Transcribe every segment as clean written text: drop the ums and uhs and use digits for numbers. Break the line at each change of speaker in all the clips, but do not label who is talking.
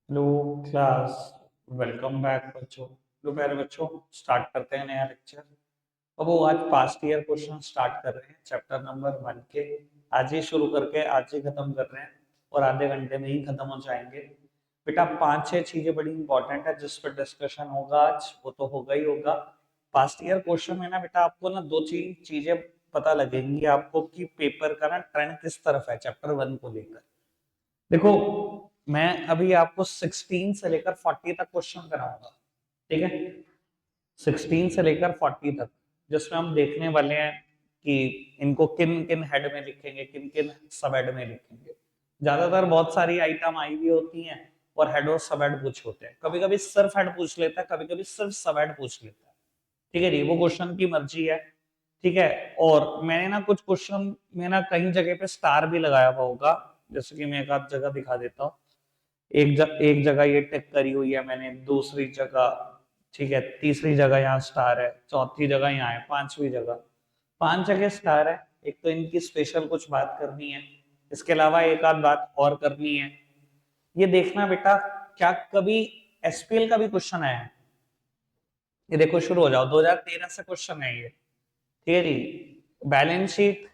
Hello class. Welcome back बच्चों। लो प्यारे बच्चों, स्टार्ट करते हैं नया लेक्चर। अब वो आज पास्ट ईयर क्वेश्चन स्टार्ट कर रहे हैं चैप्टर नंबर 1 के। आज ही शुरू करके आज ही खत्म कर रहे हैं और आधे घंटे में ही खत्म हो जाएंगे। बेटा 5-6 चीजें बड़ी इंपॉर्टेंट है जिस पर डिस्कशन होगा आज, वो तो होगा ही होगा। पास्ट ईयर क्वेश्चन में ना बेटा आपको ना दो तीन चीजें पता लगेंगी आपको कि पेपर का ना ट्रेंड किस तरफ है चैप्टर 1 को लेकर। देखो, मैं अभी आपको 16 से लेकर 40 तक क्वेश्चन कराऊंगा, ठीक है। 16 से लेकर 40 तक, जिसमें हम देखने वाले हैं कि इनको किन किन हेड में लिखेंगे, किन किन सब हेड में लिखेंगे। ज्यादातर बहुत सारी आइटम आई हुई होती हैं और हेड और सब हेड पूछ होते हैं। कभी कभी सिर्फ हेड पूछ लेता है, कभी कभी सिर्फ सब हेड पूछ लेता है। ठीक है जी, वो क्वेश्चन की मर्जी है। ठीक है। और मैंने ना कुछ क्वेश्चन में ना कई जगह पे स्टार भी लगाया हुआ होगा, जैसे कि मैं एक आध जगह दिखा देता हूँ। एक जगह ये टिक करी हुई है मैंने, दूसरी जगह, ठीक है, तीसरी जगह यहाँ स्टार है, चौथी जगह यहाँ है, पांचवी जगह, 5 जगह स्टार है। एक तो इनकी स्पेशल कुछ बात करनी है, इसके अलावा एक आध बात और करनी है। ये देखना बेटा, क्या कभी एसपीएल का भी क्वेश्चन आया है? ये देखो, शुरू हो जाओ, 2013 से क्वेश्चन है ये। ठीक है जी। Balance sheet,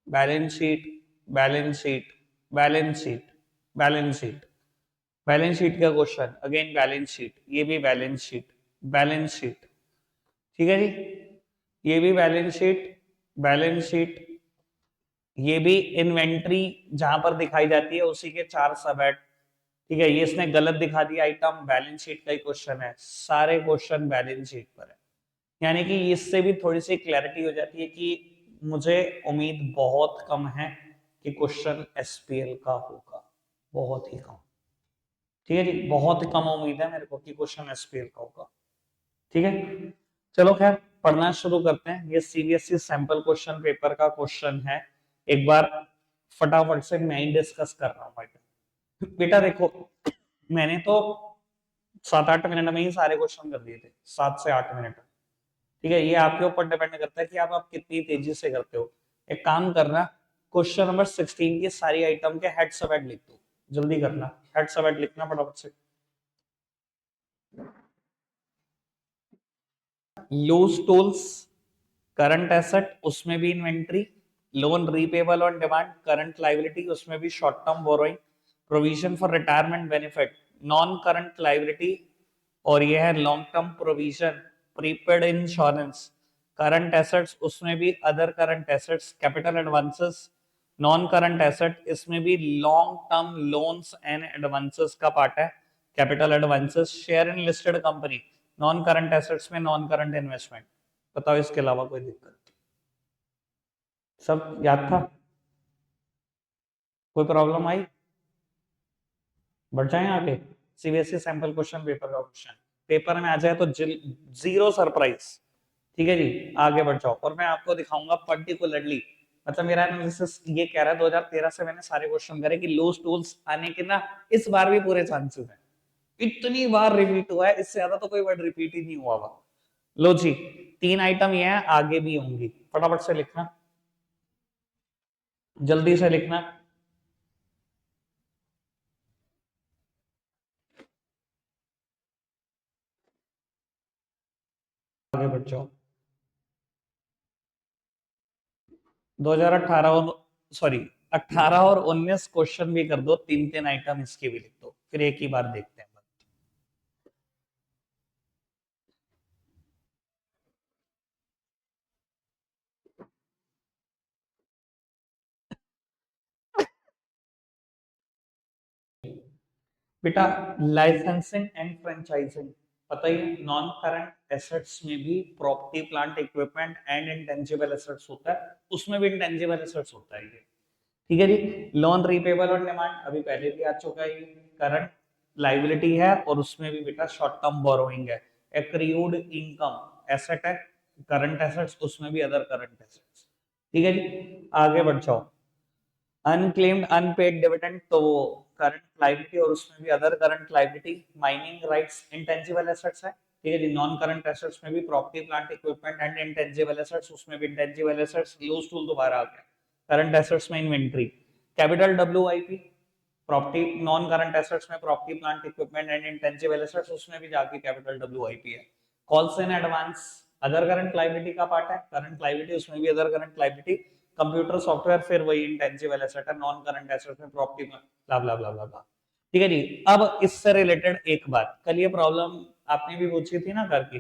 balance sheet, balance sheet, balance sheet, balance sheet, balance sheet का क्वेश्चन, अगेन बैलेंस शीट, ये भी बैलेंस शीट, बैलेंस शीट। ठीक है जी। ये भी बैलेंस शीट, बैलेंस शीट। ये भी इन्वेंट्री जहां पर दिखाई जाती है उसी के 4 सब हेड। ठीक है, ये इसने गलत दिखा दिया आइटम, बैलेंस शीट का ही क्वेश्चन है, सारे क्वेश्चन बैलेंस शीट पर है। यानी कि इससे भी थोड़ी सी क्लैरिटी हो जाती है कि मुझे उम्मीद बहुत कम है कि क्वेश्चन एसपीएल का होगा, बहुत ही कम। ठीक है जी, बहुत कम उम्मीद है मेरे को कि क्वेश्चन एसपीएल का होगा। ठीक है, चलो खैर पढ़ना शुरू करते हैं। ये सीबीएसई सैंपल क्वेश्चन पेपर का क्वेश्चन है। एक बार फटाफट से मैं ही डिस्कस कर रहा हूँ बेटा। बेटा देखो, मैंने तो 7-8 मिनट में ही सारे क्वेश्चन कर दिए थे, 7 से 8 मिनट। ठीक है, ये आपके ऊपर डिपेंड करता है कि आप कितनी तेजी से करते हो। एक काम करना, क्वेश्चन नंबर 16 की सारी आइटम के हेड सब हेड लिख दो। जल्दी करना, हेड सब हेड लिखना फटाफट से। लूज टूल्स, करंट एसेट उसमें भी inventory, loan repayable on demand current liability उसमें भी short term borrowing, provision for retirement benefit non current liability, और यह है long term provision prepaid insurance, current assets उसमें भी other current assets, capital advances non current asset, इसमें भी long term loans and advances का पार्ट है, capital advances, share in listed company non current assets में नॉन करंट इन्वेस्टमेंट। बताओ इसके अलावा कोई दिक्कत? सब याद था? कोई प्रॉब्लम आई? बढ़ जाए आगे। सीबीएसई सैंपल क्वेश्चन पेपर का क्वेश्चन पेपर में आ जाए तो जीरो सरप्राइज। ठीक है जी, आगे बढ़ जाओ और मैं आपको दिखाऊंगा पर्टिकुलरली। मतलब मेरा एनालिसिस ये कह रहा है 2013 से मैंने सारे क्वेश्चन करे कि लूज टूल्स आने के ना इस बार भी पूरे चांसेस हैं। इतनी बार रिपीट हुआ है, इससे ज्यादा तो कोई वर्ड रिपीट ही नहीं हुआ हुआ। लो जी, 3 आइटम ये है, आगे भी होंगी, फटाफट से लिखना, जल्दी से लिखना। आगे बढ़ जाओ। 2018 और सॉरी 18 और 19 क्वेश्चन भी कर दो, 3-3 आइटम इसके भी लिख दो, फिर एक ही बार देखते हैं। बेटा लाइसेंसिंग एंड फ्रेंचाइजिंग, पता ही नॉन करंट एसेट्स में भी property plant equipment and intangible assets होता है, उसमें भी इंटेंजिबल एसेट्स होता है ये। ठीक है जी। लोन रीपेबल ऑन डिमांड अभी पहले भी आ चुका है, करंट लाइबिलिटी है और उसमें भी बेटा शॉर्ट टर्म बोरोइंग है। एक्रियूड इनकम एसेट है, करंट एसेट्स उसमें भी अदर करंट एसेट्स। ठीक है जी, आगे बढ़ जाओ। अनक्लेम्ड अनपेड डिविडेंड तो वो करंट लाइबिलिटी और उसमें भी other current liability. Mining rights intangible assets है। ठीक है जी, नॉन करंट एसेट्स में भी property plant equipment and intangible assets, उसमें भी इंटेंजिबल एसेट्स। यूज टूल दोबारा आ गया। करंट एसेट्स में inventory, capital WIP, property non current assets में property plant equipment and intangible assets, उसमें भी जाके कैपिटल WIP है। Calls in advance other current liability का पार्ट है, करंट लायबिलिटी उसमें भी other current liability, computer software फिर वही इंटेंजिबल एसेट है, नॉन करंट एसेट्स में प्रॉपर्टी ब्ला ब्ला ब्ला ब्ला। ठीक है जी। अब इससे रिलेटेड एक बात, कल ये प्रॉब्लम आपने भी पूछी थी ना करके,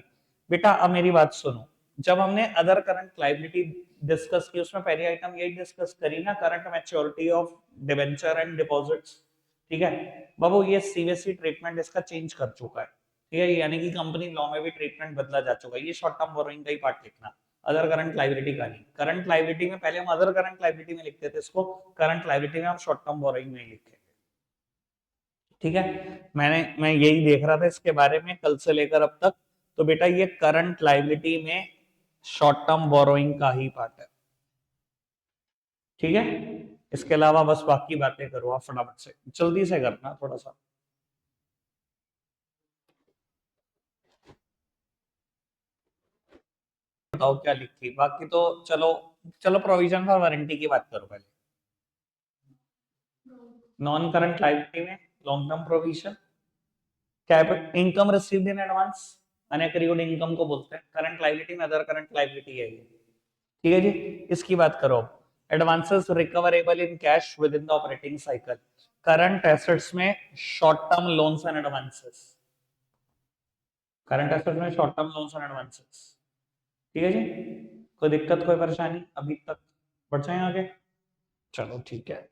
बेटा अब मेरी बात सुनो, जब हमने अदर करंट लायबिलिटी डिस्कस की उसमें पहली आइटम यही डिस्कस करी ना, current maturity of debenture and deposits. ठीक है बाबू, ये सीबीएसई ट्रीटमेंट इसका चेंज कर चुका है। ठीक है, यानी कि कंपनी लॉ में भी ट्रीटमेंट बदला जा चुका है। ये शॉर्ट टर्म बोरोइंग का ही पार्ट लिखना, अदर करंट लायबिलिटी का नहीं। करंट लायबिलिटी में पहले हम अदर करंट लायबिलिटी में लिखते थे इसको, करंट लायबिलिटी में हम शॉर्ट टर्म बोरोइंग में ही लिखेंगे। ठीक है, मैं यही देख रहा था इसके बारे में कल से लेकर अब तक। तो बेटा ये करंट लायबिलिटी में शॉर्ट टर्म बोरोइंग का ही पार्ट है। ठीक है, इसके अलावा बस बाकी बातें करो आप फटाफट से, जल्दी से करना थोड़ा सा। बताओ क्या लिखी, बाकी तो चलो चलो प्रोविजन फॉर वारंटी की बात करो पहले। नॉन करंट लायबिलिटी में long term provision, income received in advance, unaccrued income को बोलते हैं। करंट लायबिलिटी में अदर करंट लायबिलिटी है ये। ठीक है जी, इसकी बात करो। Advances recoverable in cash within the operating cycle, current assets में short term loans and advances, current assets में short term loans and advances. ठीक है जी, कोई दिक्कत कोई परेशानी अभी तक? बढ़ जाए आगे, चलो ठीक है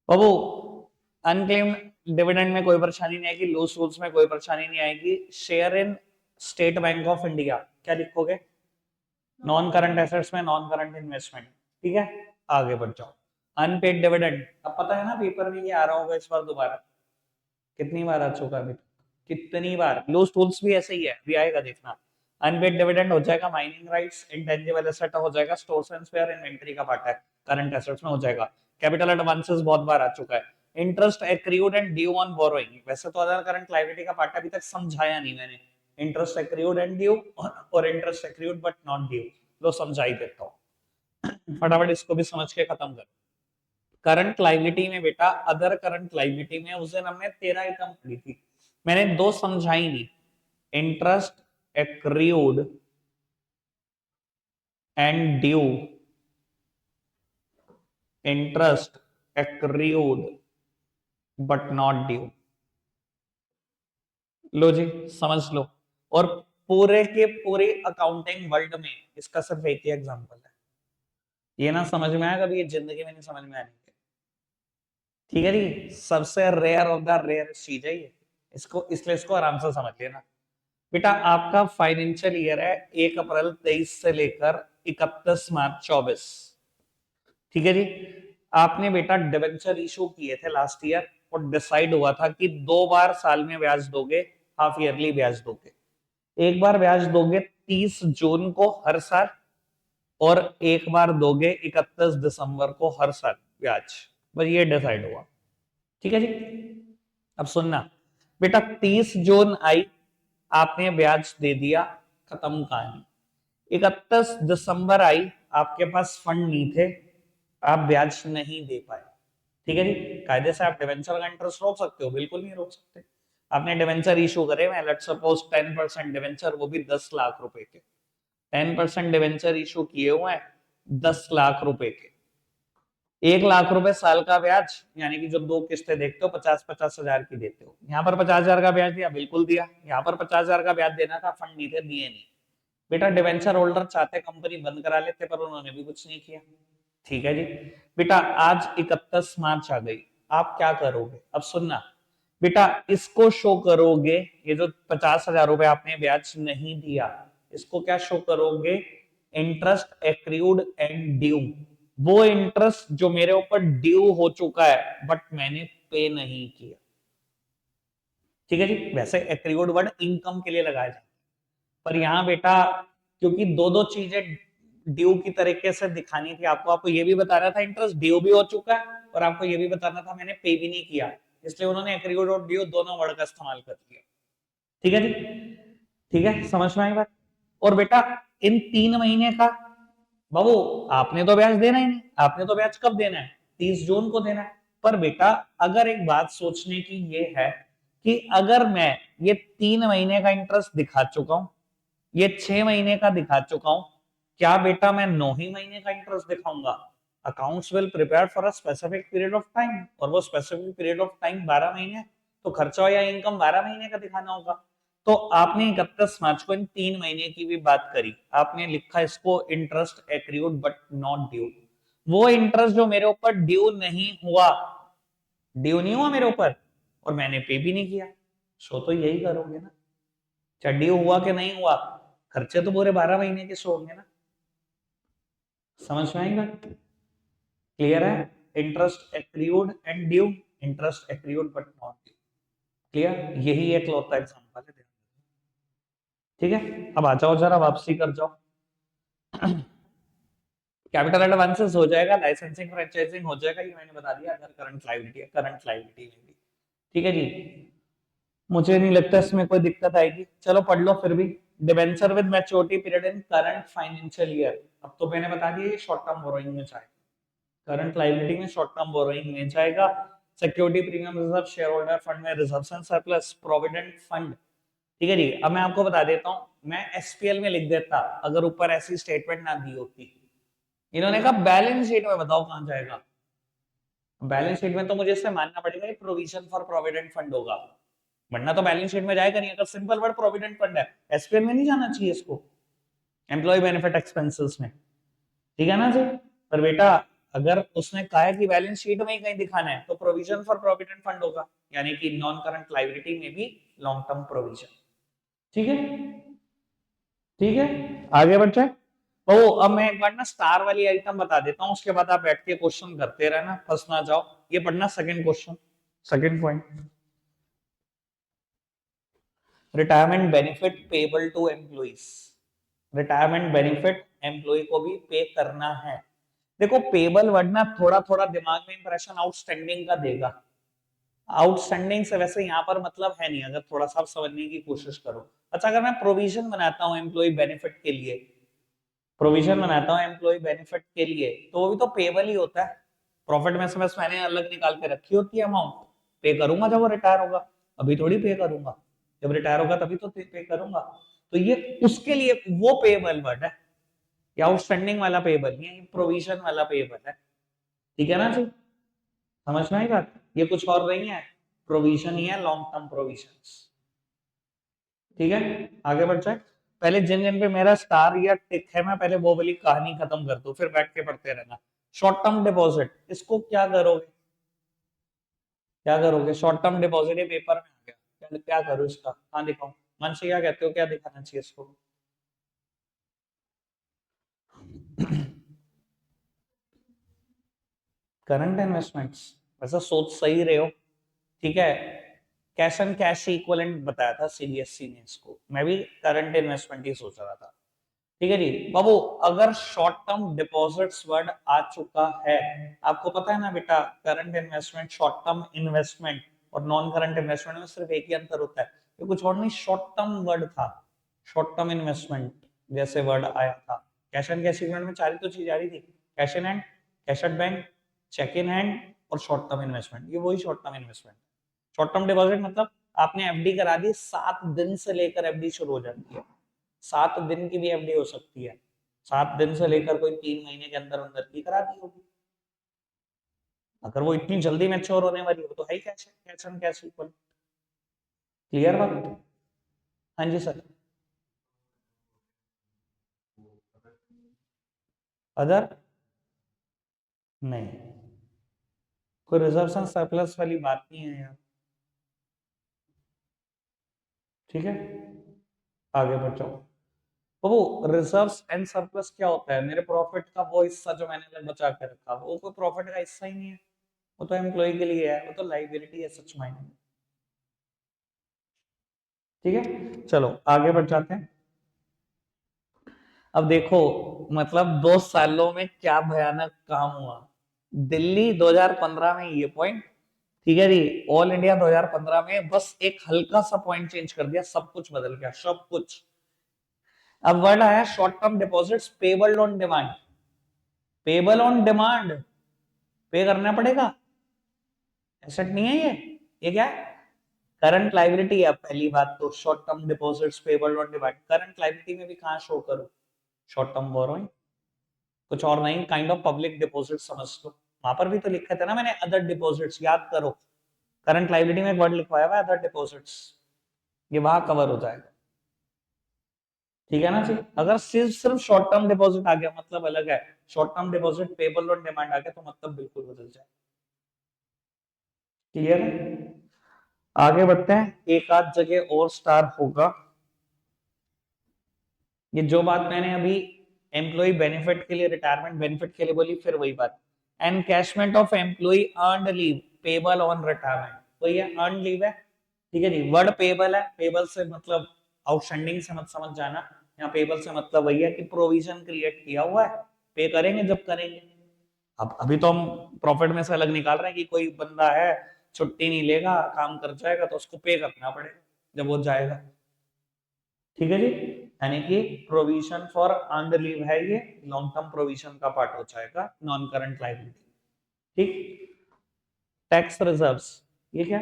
बाबू। अनक्लेम्ड डिविडेंड में कोई परेशानी नहीं आएगी, लूज रूल्स में कोई परेशानी नहीं आएगी। Share in state bank of India क्या लिखोगे? नॉन करंट एसेट्स में नॉन करंट इन्वेस्टमेंट। ठीक है, आगे बढ़ जाओ। अनपेड डिविडेंड, अब पता है ना पेपर में ये आ रहा होगा इस बार दोबारा, कितनी बार आ चुका है अभी तक, कितनी बार। लूज टूल्स भी ऐसे ही है, भी आएगा देखना। अनपेड डिविडेंड हो जाएगा, माइनिंग राइट्स इंटेंजिबल एसेट हो जाएगा, स्टोर्स एंड स्पेयर इन्वेंटरी का पार्ट है, करंट एसेट्स में हो जाएगा। कैपिटल एडवांसेस बहुत बार आ चुका है। Interest accrued and due on borrowing, वैसे तो अदर करंट लायबिलिटी का पार्ट अभी तक समझाया नहीं मैंने। इंटरेस्ट एक्रूड एंड ड्यू और interest accrued but not due, लो समझा ही देता हूँ फटाफट, इसको भी समझ के खत्म कर। करंट लायबिलिटी में बेटा, अदर करंट लायबिलिटी में उस दिन हमने 13 आइटम पढ़ी थी, मैंने 2 समझाई नहीं। Interest accrued and due, interest accrued but not due, लो जी समझ लो। और पूरे के पूरे अकाउंटिंग वर्ल्ड में इसका सिर्फ एक ही एग्जांपल है, ये ना समझ में आया कभी, ये जिंदगी में नहीं समझ में आने। ठीक है जी, सबसे रेयर ऑफ द रेयर चीज है ये, इसको इसलिए इसको आराम से समझ लेना। बेटा आपका फाइनेंशियल ईयर है 1 अप्रैल 23 से लेकर 31 मार्च 24। ठीक है जी, आपने बेटा डिबेंचर इशू किए थे लास्ट ईयर और डिसाइड हुआ था कि 2 बार साल में ब्याज दोगे, हाफ ईयरली ब्याज दोगे। एक बार ब्याज दोगे 30 जून को हर साल, और एक बार दोगे 31 दिसंबर को हर साल ब्याज, बस ये डिसाइड हुआ। ठीक है जी, अब सुनना बेटा, 30 जून आई, आपने ब्याज दे दिया, खत्म कहानी। 31 दिसंबर आई, आपके पास फंड नहीं थे, आप ब्याज नहीं दे पाए। ठीक है जी, कायदे से आप डिवेंचर का इंटरेस्ट रोक सकते हो? बिल्कुल नहीं रोक सकते। आपने डिवेंचर इशू करे हुए, लेट्स सपोज 10% डिवेंचर, वो भी 10 लाख रुपए के, 10% डिवेंचर इशू किए हुए हैं 10 लाख रुपए के, 1 लाख रुपए साल का ब्याज, यानी कि जो 2 किस्तें देखते हो 50-50 हजार की देते हो। यहाँ पर 50 हजार का ब्याज दिया, बिल्कुल दिया। यहाँ पर 50 हजार का ब्याज देना था, फंड नहीं थे, दिए नहीं। बेटा डिवेंचर होल्डर चाहते कंपनी बंद करा लेते, पर उन्होंने भी कुछ नहीं किया। ठीक है जी, बेटा आज 31 मार्च आ गई, आप क्या करोगे? अब सुनना बेटा, इसको शो करोगे, ये जो 50 हजार रुपए आपने ब्याज नहीं दिया, इसको क्या शो करोगे? इंटरेस्ट एक्रूड एंड ड्यू, वो इंटरेस्ट जो मेरे ऊपर ड्यू हो चुका है बट मैंने पे नहीं किया। ठीक है जी, वैसे एक्रूड वर्ड इनकम के लिए लगाया जाता है, पर यहां बेटा क्योंकि दो दो चीजें ड्यू की तरीके से दिखानी थी आपको, आपको ये भी बताना था इंटरेस्ट ड्यू भी हो चुका है, और आपको ये भी बताना था मैंने पे भी नहीं किया, इसलिए उन्होंने एक्रूड और ड्यू दोनों वर्ड का इस्तेमाल कर दिया। ठीक है जी, ठीक है, समझ में आई बात? और बेटा इन 3 महीने का, बाबू आपने तो ब्याज देना ही नहीं, आपने तो ब्याज कब देना है? 30 जून को देना है। पर बेटा अगर एक बात सोचने की ये है कि अगर मैं ये 3 महीने का इंटरेस्ट दिखा चुका हूं, ये 6 महीने का दिखा चुका हूं, क्या बेटा मैं 9 ही महीने का इंटरेस्ट दिखाऊंगा? Accounts will prepare for a specific period of time, और वो स्पेसिफिक पीरियड ऑफ टाइम 12 महीने, तो खर्चा या इनकम 12 महीने का दिखाना होगा। तो आपने 31 मार्च को इन 3 महीने की भी बात करी, आपने लिखा इसको interest accrued but not due. वो इंटरेस्ट जो मेरे ऊपर ड्यू नहीं हुआ, ड्यू नहीं हुआ मेरे ऊपर, और मैंने पे भी नहीं किया, सो तो यही करोगे ना। चाहे ड्यू हुआ कि नहीं हुआ, खर्चे तो पूरे 12 महीने के सो होंगे ना। समझ में आएगा? क्लियर है? Interest accrued and due, interest accrued but not due. Clear? यही एक लौता एग्जांपल है। ठीक है, अब आ जाओ जरा, वापसी कर जाओ। कैपिटल एडवांसेस हो जाएगा, लाइसेंसिंग फ्रेंचाइजिंग हो जाएगा, ये मैंने बता दिया। अगर करंट लायबिलिटी है, करंट लायबिलिटी में भी। ठीक है जी, मुझे नहीं लगता इसमें कोई दिक्कत आएगी। चलो पढ़ लो फिर भी। Debenture with maturity period in current financial year, अब तो मैंने बता दिया शॉर्ट टर्म बोरोइंग में जाएगा, करंट लायबिलिटी में शॉर्ट टर्म बोरोइंग में जाएगा। Security premium reserve, shareholder fund में reserves and surplus, provident fund. ठीक है जी, अब मैं आपको बता देता हूं, मैं एसपीएल में लिख देता अगर ऊपर ऐसी स्टेटमेंट ना दी होती। इन्होंने कहा बैलेंस शीट में बताओ कहां जाएगा। बैलेंस शीट में तो मुझे इससे मानना पड़ेगा प्रोविजन फॉर प्रोविडेंट फंड होगा, वरना तो बैलेंस शीट में जाएगा नहीं। अगर सिंपल वर्ड प्रोविडेंट फंड है, एसपीएल में नहीं जाना चाहिए इसको, एम्प्लॉय बेनिफिट एक्सपेंसेस में। ठीक है ना जी? पर बेटा अगर उसने कहा है कि बैलेंस शीट में ही कहीं दिखाना है, तो प्रोविजन फॉर प्रोविडेंट फंड होगा, यानी कि नॉन करंट लायबिलिटी में भी लॉन्ग टर्म प्रोविजन। ठीक है? ठीक है, आगे बढ़ते हैं। ओ अब मैं एक बार ना स्टार वाली आइटम बता देता हूँ, उसके बाद आप बैठ के क्वेश्चन करते रहना, फंस ना जाओ। ये पढ़ना second question, second point. Retirement benefit payable to employees, retirement benefit employee को भी पे करना है। देखो पेबल वर्ड ना थोड़ा थोड़ा दिमाग में इंप्रेशन आउटस्टैंडिंग का देगा। आउटस्टैंडिंग से वैसे यहाँ पर मतलब है नहीं, अगर थोड़ा सा समझने की कोशिश करो। अच्छा अगर मैं प्रोविजन बनाता हूँ एम्प्लॉय बेनिफिट के लिए, प्रोविजन बनाता हूँ एम्प्लॉय बेनिफिट के लिए, तो वो भी तो पेबल ही होता है। प्रॉफिट में से बस मैंने अलग निकाल के रखी होती है अमाउंट, पे करूंगा जब वो रिटायर होगा, अभी थोड़ी पे करूंगा। जब रिटायर होगा तभी तो पे करूंगा। तो ये उसके लिए वो पेबल वर्ड है, या आउटस्टैंडिंग वाला पेबल नहीं है, ये प्रोविजन वाला पेबल है। ठीक है ना जी? समझ में आई बात? ये कुछ और नहीं है, प्रोविजन ही है, लॉन्ग टर्म प्रोविजंस। ठीक है, आगे बढ़ जाए। पहले जिन जिन पे मेरा स्टार या टिक है, मैं पहले वो वाली कहानी खत्म कर दूं, फिर बैठ के पढ़ते रहना। शॉर्ट टर्म डिपॉजिट, इसको क्या करोगे? क्या करोगे? शॉर्ट टर्म डिपॉजिट ये पेपर में आ गया, क्या क्या करूं इसका, कहां दिखाऊं? मन से क्या कहते हो, क्या दिखाना चाहिए इसको? करंट इन्वेस्टमेंट्स, वैसा सोच सही रहे हो। ठीक है, कैश एंड कैश इक्विवेलेंट बताया था सीबीएसई ने इसको, मैं भी करंट इन्वेस्टमेंट ही सोच रहा था। ठीक है जी बाबू, अगर शॉर्ट टर्म डिपॉजिट्स वर्ड आ चुका है, आपको पता है ना बेटा, current investment, short term investment और नॉन करंट इन्वेस्टमेंट में सिर्फ एक ही अंतर होता है, ये कुछ और नहीं, शॉर्ट टर्म वर्ड था। शॉर्ट टर्म इन्वेस्टमेंट जैसे वर्ड आया था, कैश एंड कैश इक्विवेलेंट में चार ही तो चीज आ रही थी, cash in hand, cash at bank, cheque in hand और शॉर्ट टर्म इन्वेस्टमेंट, ये वही short term investment. Short term deposit मतलब आपने एफडी करा दी, 7 दिन से लेकर एफडी शुरू हो जाती है, 7 दिन की भी एफडी हो सकती है, 7 दिन से लेकर कोई 3 महीने के अंदर अंदर की करा दी होगी। अगर वो इतनी जल्दी मैच्योर होने वाली हो तो है ही cash cash and cash equal. Clear बात? हाँ जी सर। अदर नहीं, कोई रिजर्व एंड सरप्लस वाली बात नहीं है यार। ठीक है, आगे बढ़ जाओ। तो वो रिजर्व्स एंड सरप्लस क्या होता है? मेरे प्रॉफिट का वो हिस्सा जो मैंने अलग बचा के रखा, वो कोई प्रॉफिट का हिस्सा ही नहीं है, वो तो एम्प्लॉय के लिए है, वो तो लाइबिलिटी है सच मायने में। ठीक है, चलो आगे बढ़ जाते हैं। अब देखो, मतलब 2 सालों में क्या भयानक काम हुआ। दिल्ली 2015 में ये पॉइंट, ठीक है जी, ऑल इंडिया 2015 में बस एक हल्का सा पॉइंट चेंज कर दिया, सब कुछ बदल गया, सब कुछ। अब वर्ड आया short term deposits payable on demand, payable on demand, पे करना पड़ेगा। एसेट नहीं है ये क्या है? करंट लाइबिलिटी है। पहली बात तो short term deposits payable on demand, current liability में भी कहां शो करूं शॉर्ट टर्म बोरोइंग, कुछ और नहीं, काइंड ऑफ पब्लिक डिपॉजिट समझ लो। वहां पर भी तो लिखा था ना मैंने अदर डिपॉजिट्स, याद करो करंट लाइबिलिटी में एक वर्ड लिखवाया हुआ है अदर डिपॉजिट्स, ये वहां कवर हो जाएगा। ठीक है ना जी। अगर सिर्फ सिर्फ शॉर्ट टर्म डिपॉजिट आ गया मतलब अलग है, short term deposit payable on demand आ गया तो मतलब बिल्कुल बदल जाए। क्लियर है? आगे बढ़ते हैं, एक आध जगह और स्टार होगा। ये जो बात मैंने अभी एम्प्लॉय बेनिफिट के लिए रिटायरमेंट बेनिफिट के लिए बोली, फिर वही बात, encashment of employee earned leave payable on retirement, तो ये अर्न लीव है। ठीक है जी, वर्ड पेबल है, पेबल से मतलब आउटस्टैंडिंग से मत समझ जाना, यहाँ पेबल से मतलब वही है कि प्रोविजन क्रिएट किया हुआ है, पे करेंगे जब करेंगे। अब अभी तो हम प्रॉफिट में से अलग निकाल रहे हैं कि कोई बंदा है छुट्टी नहीं लेगा काम कर जाएगा तो उसको पे करना पड़ेगा जब वो जाएगा। ठीक है जी, यानी कि प्रोविजन फॉर अर्नड लीव है, ये लॉन्ग टर्म प्रोविजन का पार्ट हो जाएगा, नॉन करंट लायबिलिटी। ठीक, टैक्स रिजर्व्स, ये क्या?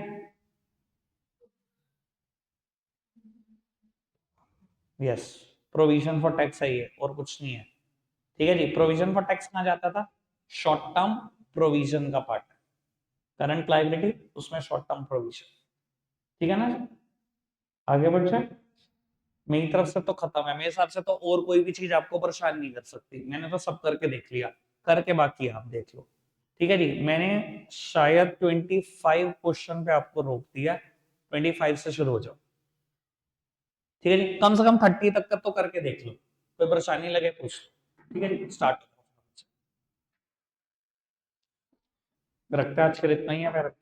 यस, प्रोविजन फॉर टैक्स है ये, और कुछ नहीं है। ठीक है जी, प्रोविजन फॉर टैक्स कहां जाता था? शॉर्ट टर्म प्रोविजन का पार्ट, करंट लायबिलिटी उसमें शॉर्ट टर्म प्रोविजन। ठीक है ना जी? आगे बढ़ जाए, मेरी तरफ से तो खत्म है, मेरे हिसाब से तो और कोई भी चीज आपको परेशान नहीं कर सकती, मैंने तो सब करके देख लिया, करके बाकी आप देख लो। ठीक है जी, मैंने शायद 25 क्वेश्चन पे आपको रोक दिया, 25 से शुरू हो जाओ। ठीक है जी, कम से कम 30 तक का तो करके देख लो, कोई परेशानी लगे पूछ लो। ठीक है जी, स्टार्ट रखते हैं, आज के लिए इतना ही है, मैं रख